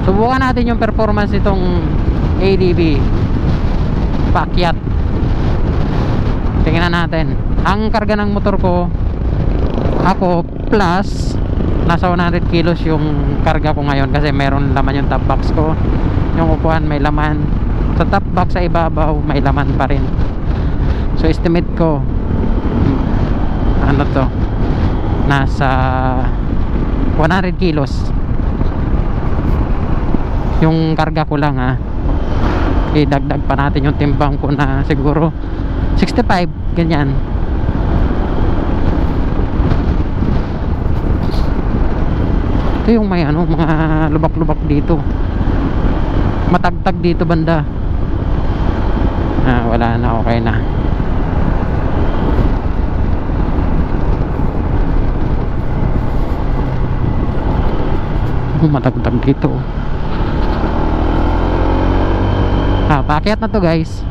Subukan natin yung performance nitong ADB paakyat. Tingnan natin. Ang karga ng motor ko, ako plus nasa 100 kilos yung karga ko ngayon, kasi meron laman yung top box ko. Yung upuan may laman, sa top box sa ibabaw may laman pa rin. So estimate ko ano to, nasa 100 kilos yung karga ko lang ha. Idagdag pa natin yung timbang ko na siguro 65, ganyan. Ito yung may ano, mga lubak-lubak dito, matagtag dito banda. Wala na, okay na. Matagtag dito. Paakyat na to guys.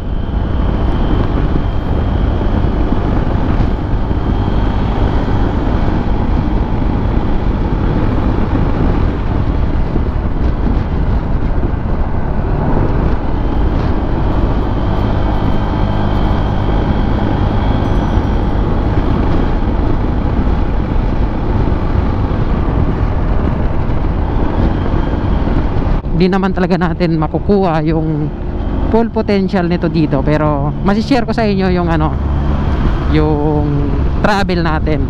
Di naman talaga natin makukuha yung full potential nito dito, pero masishare ko sa inyo yung ano, yung travel natin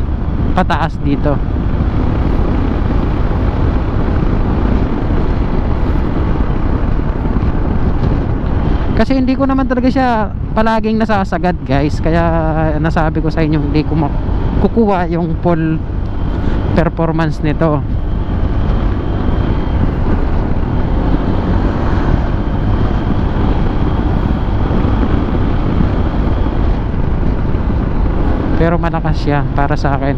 pataas dito. Kasi hindi ko naman talaga siya palaging nasasagad guys, kaya nasabi ko sa inyo hindi ko makukuha yung full performance nito. Pero malakas siya para sa akin.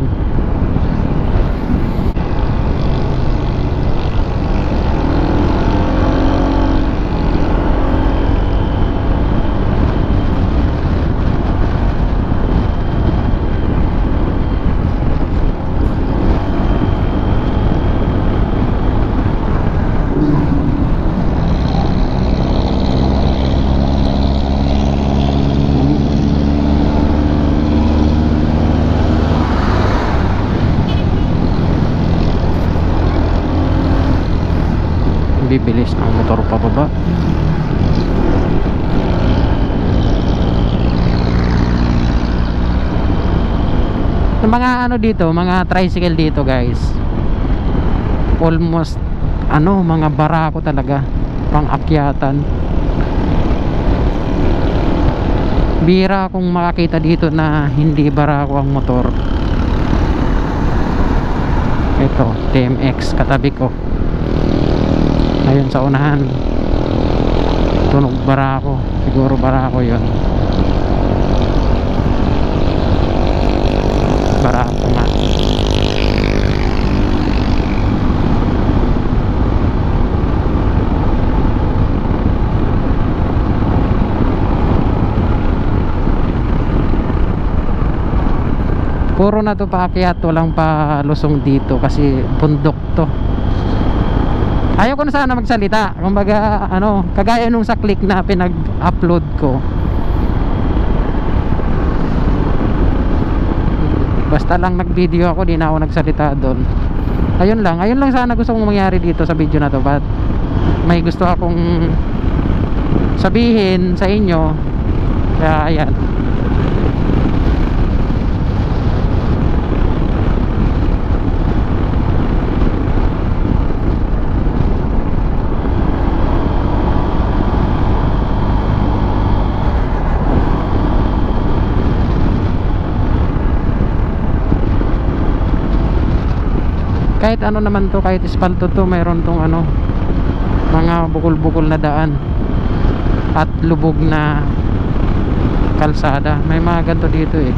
Bibilis ng motor pababa. Yung mga ano dito, mga tricycle dito guys, almost ano, mga barako talaga, pang akyatan. Bira akong makakita dito na hindi barako ang motor. Ito, TMX katabi ko. Ayun sa unahan, tunog barako, siguro barako yun. Barako nga. Puro na to paakyat, walang pa lusong dito kasi bundok to. Ayaw ko na sana magsalita, kumbaga ano, kagaya nung sa click na pinag-upload ko. Basta lang nag-video ako, di na ako nagsalita doon. Ayun lang sana gusto kong mangyari dito sa video na to. But may gusto akong sabihin sa inyo. Kaya ayan. Kahit ano naman to, kahit espalto to, mayroon tong ano, mga bukol-bukol na daan at lubog na kalsada. May mga ganito dito eh.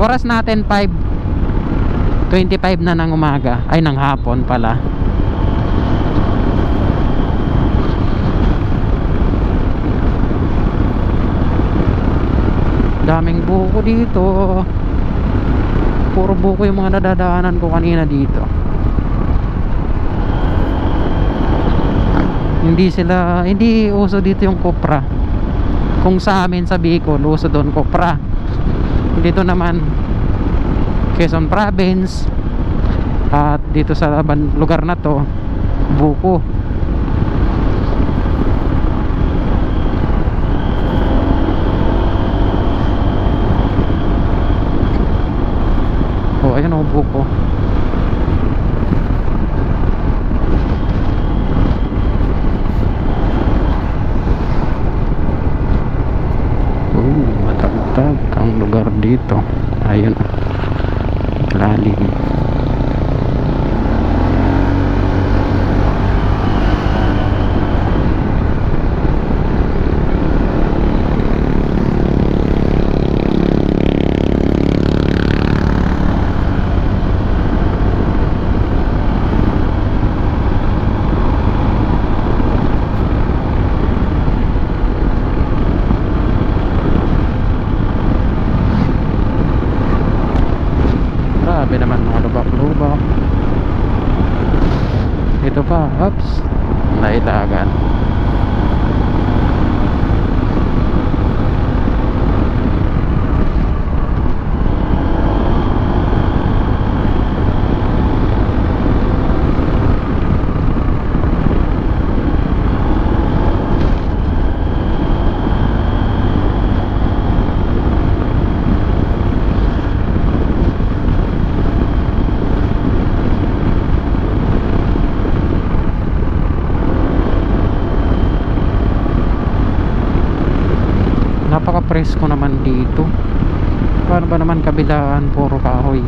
Oras natin 5:25 na ng umaga, ay ng hapon pala. Daming buko dito. buko yung mga nadadaanan ko kanina dito. Hindi uso dito yung kopra. Kung sa amin sa Bicol uso doon kopra, dito naman Quezon Province at dito sa lugar na to buko. Oh, ayan, oh, buko. Matagtag ang lugar dito. Ayun, lalim. Grabe naman mga lubak-lubak. Ito pa, oops, nailagan. Napaka-presko naman dito. Paano ba naman kabilaan, puro kahoy.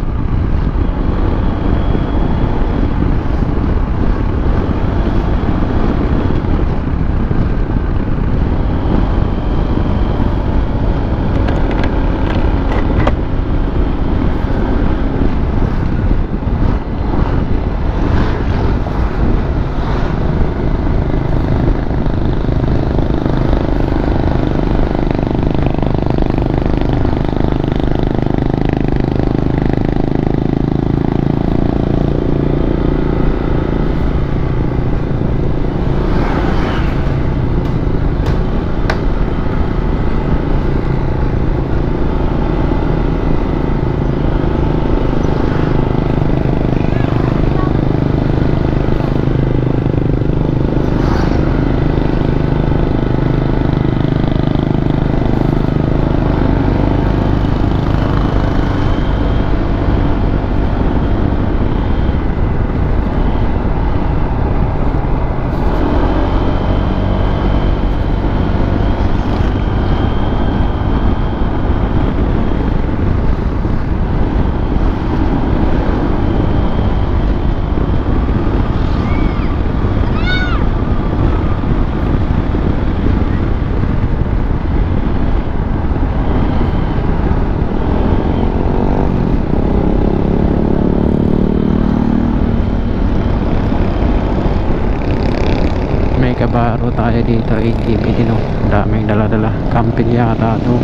Kabaro tayo dito, ATV din, oh. Daming dala-dala, camping yata to.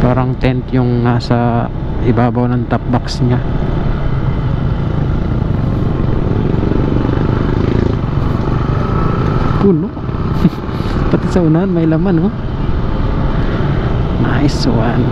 Parang tent yung nasa ibabaw ng top box nya. Puno. Pati sa unahan may laman, oh. Nice one.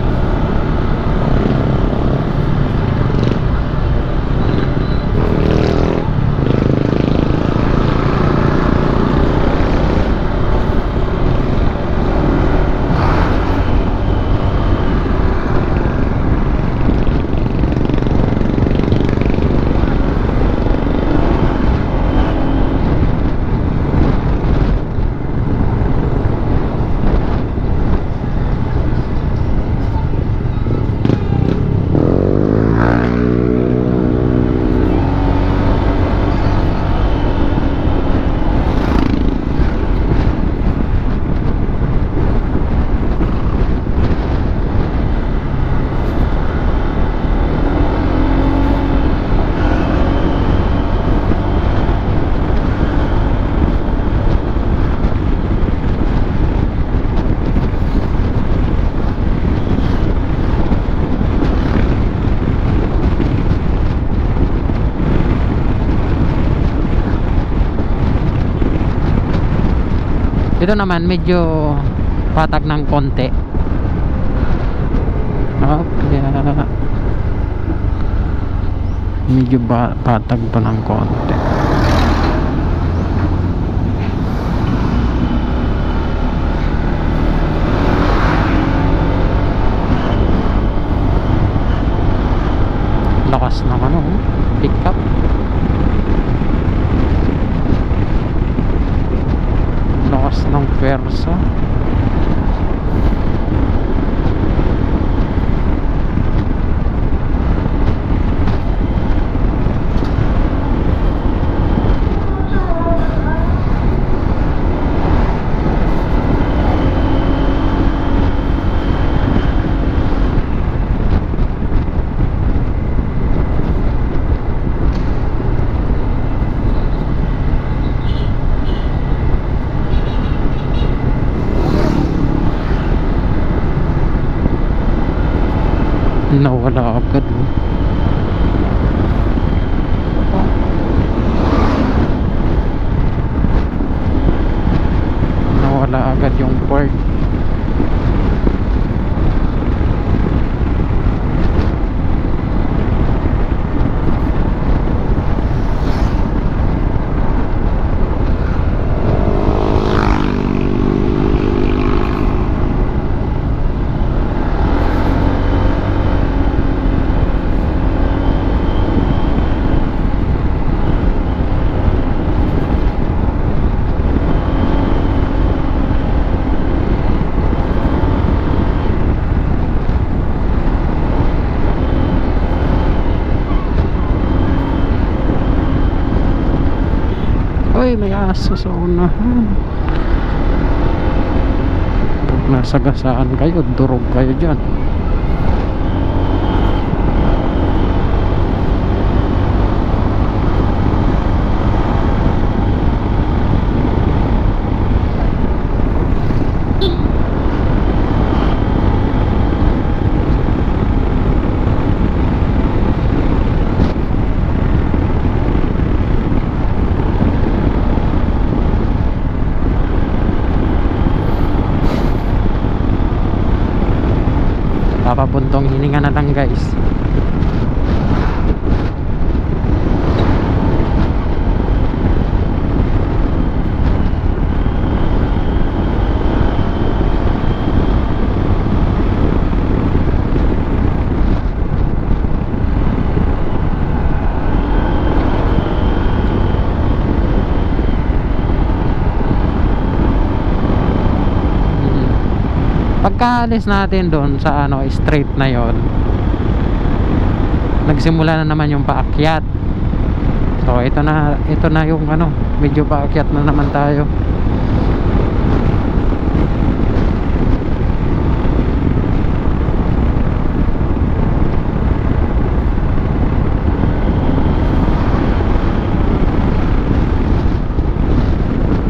Ito naman medyo patag ng konti. Kaya medyo patag pa ng konti. Lakas ng ano, pick up. Lakas ng persa. Nawala agad, nawala agad yung port. Uy, may aso sa unahan. Pag nasagasaan kayo, durog kayo dyan. Papapuntong hininga na lang, guys. Pagkaalis natin doon sa ano, straight na yon, nagsimula na naman yung paakyat. So ito na yung ano, medyo paakyat na naman tayo.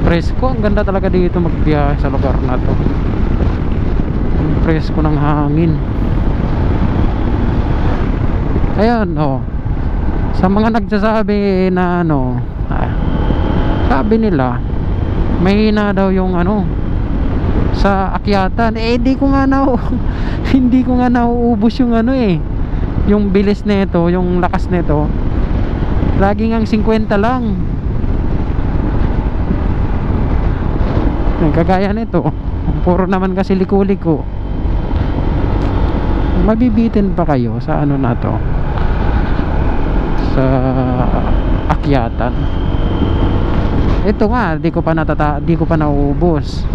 Presko, ang ganda talaga dito magbiyahe sa lugar na to. Presko ng hangin. Ayan, oh. Sa mga nagsasabi na ano, sabi nila mahina daw yung ano sa akyatan. Di ko nga hindi ko nga nauubos yung ano yung bilis nito, yung lakas nito. Laging ang 50 lang. Kagaya nito, puro naman kasi liko-liko. Mabibitin pa kayo sa ano na to, sa akyatan. Ito nga, di ko pa nauubos.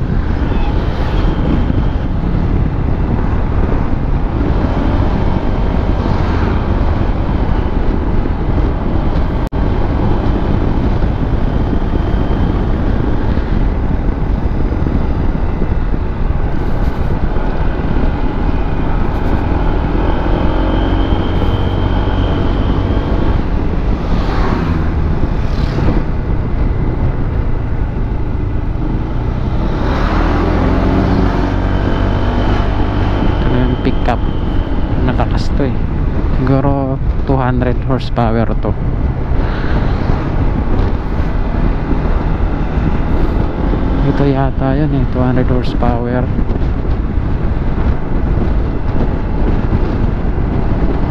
Pickup, natakas to siguro 200 horsepower to. Ito yata yun eh, 200 horsepower.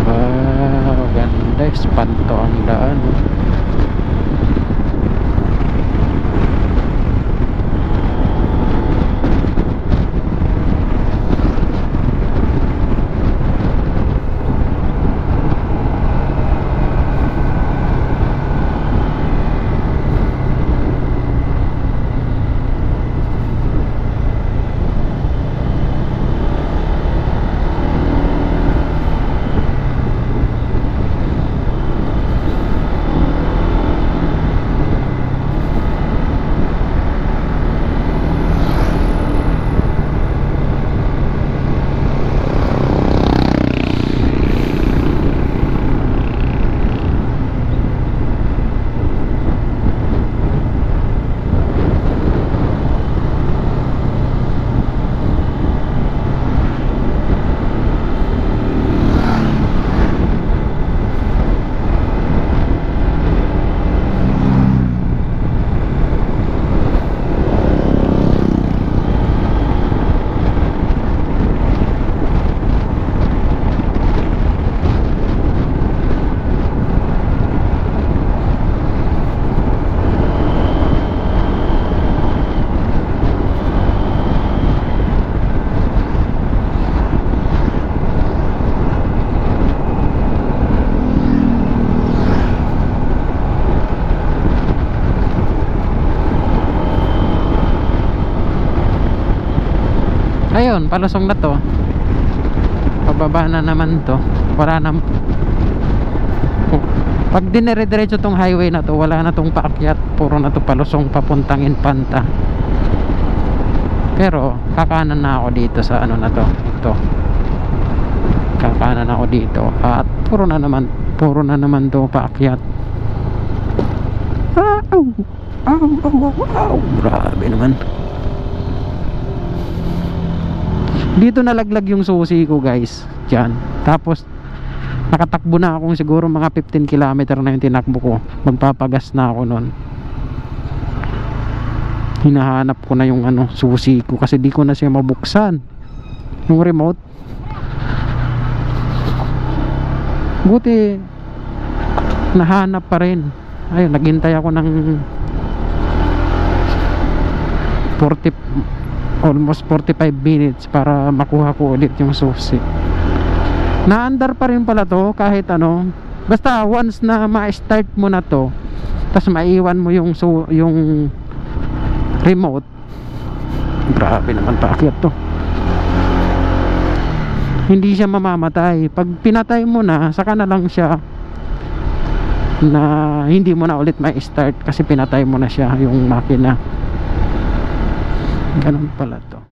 Wow, ganda, espanto ang daan. Ayun, palusong na to. Pababa na naman to. Wala na. Pag dinire-diretso tong highway na to, wala na tong paakyat. Puro na to palusong papuntang Infanta. Pero kakanan na ako dito sa ano na to. Ito. Kakanan ako dito. At puro na naman to paakyat. Grabe naman. Dito nalaglag yung susi ko guys, dyan. Tapos nakatakbo na akong siguro mga 15 km na yung tinakbo ko. Magpapagas na ako nun. Hinahanap ko na yung ano, susi ko kasi di ko na siya mabuksan, yung remote. Buti nahanap pa rin. Ayun, naghintay ako ng almost 45 minutes para makuha ko ulit yung susi. Naandar pa rin pala to kahit ano. Basta once na ma-start mo na to, tapos maiwan mo yung remote. Grabe naman paakyat to. Hindi siya mamamatay. Pag pinatay mo na, saka na lang siya na hindi mo na ulit ma-start kasi pinatay mo na siya yung makina. Ganun pala to.